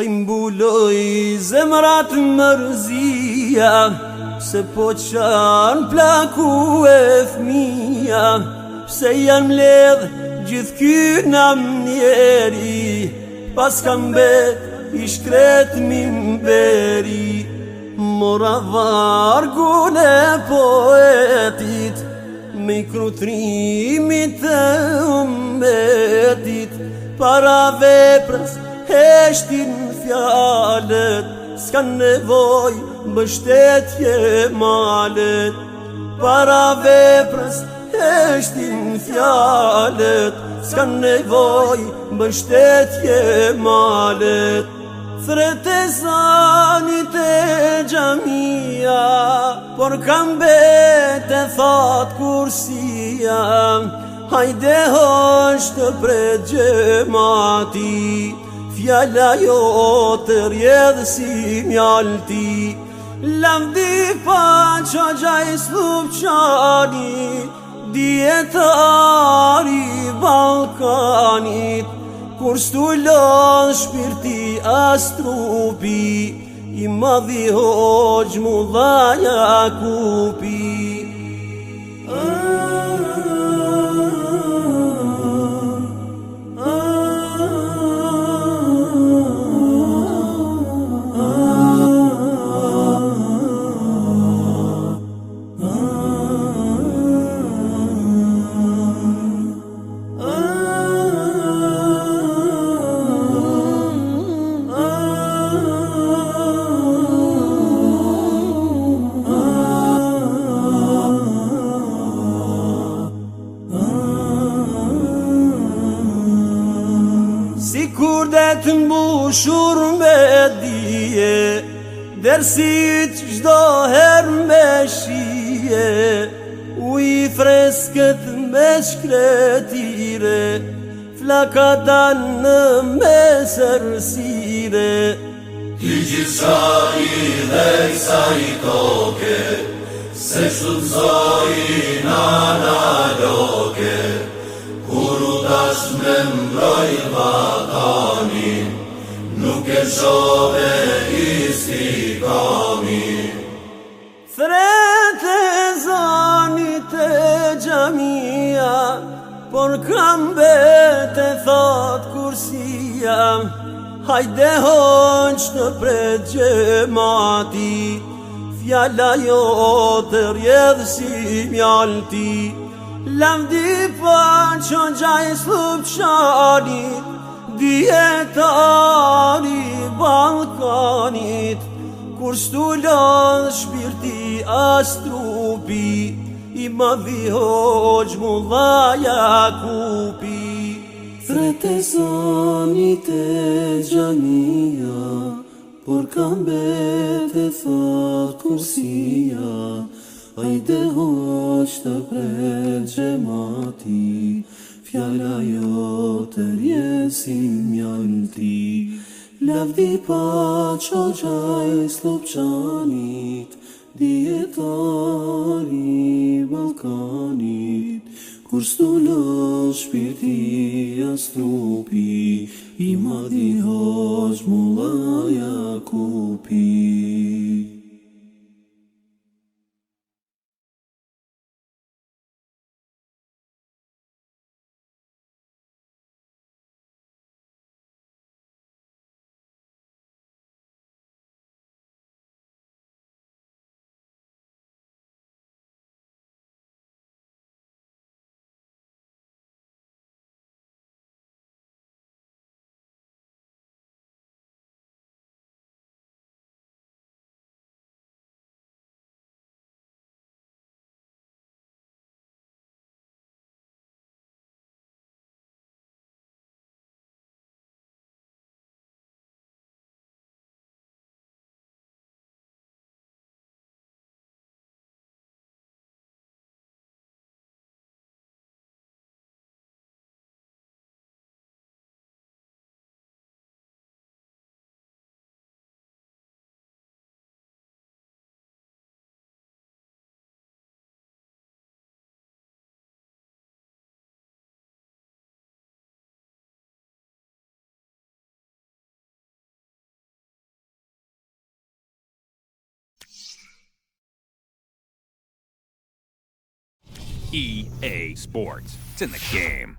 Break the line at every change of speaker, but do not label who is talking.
Se mbuloj zemrat mërzia, se po qanë plaku e fmija, se janë mledh gjithë ky namnjeri, pas kam bet i shkret mimberi. Mora vargun e poetit, me i krutrimit e umbetit, para veprës heshtin fjalet, s'kan nevoj mbështetje malet. Para veprës heshtin fjalet, s'kan nevoj mbështetje malet. Thret e zanit e gjamia, por kam bete thot kursia, hajde hosht të pret gjemati, fjalla jo të rjedh si mjalti. Lavdi pa qogjaj slupçanit, dietari Balkanit, kur s'tullon shpirti as trupi, i madhi hoxh Mulla Jakupi. Si kur det të mbushur me dije, dersit gjdo her me shije, uj fresket me shkretire, flakatan në mesërsire.
Ti gjitha i dhe i sa i toke, se shtudzoj në analoke, kur u dash me mbroj vatanin, nuk e shove istikamin.
Thret e zanit e gjamia, por kam bete thot kursia, hajde hoqë të pret gjemati, fjalla jo të rjedh si mjalti. Lavdi pa qogjaj slupçanit, dietari Balkanit, kur s'tullon shpirti as trupi, i madhi hoxh Mulla Jakupi.
Thret e zanit e gjamia, por kam bete thot kursia, hajde hoqë të pret gjemati, fjalla jo të rjedh si mjalti. Lavdi pa qogjaj slupçanit, dietari Balkanit, kur s'tullon shpirti as trupi, i madhi hoxh Mulla Jakupi.
EA Sports. It's in the game.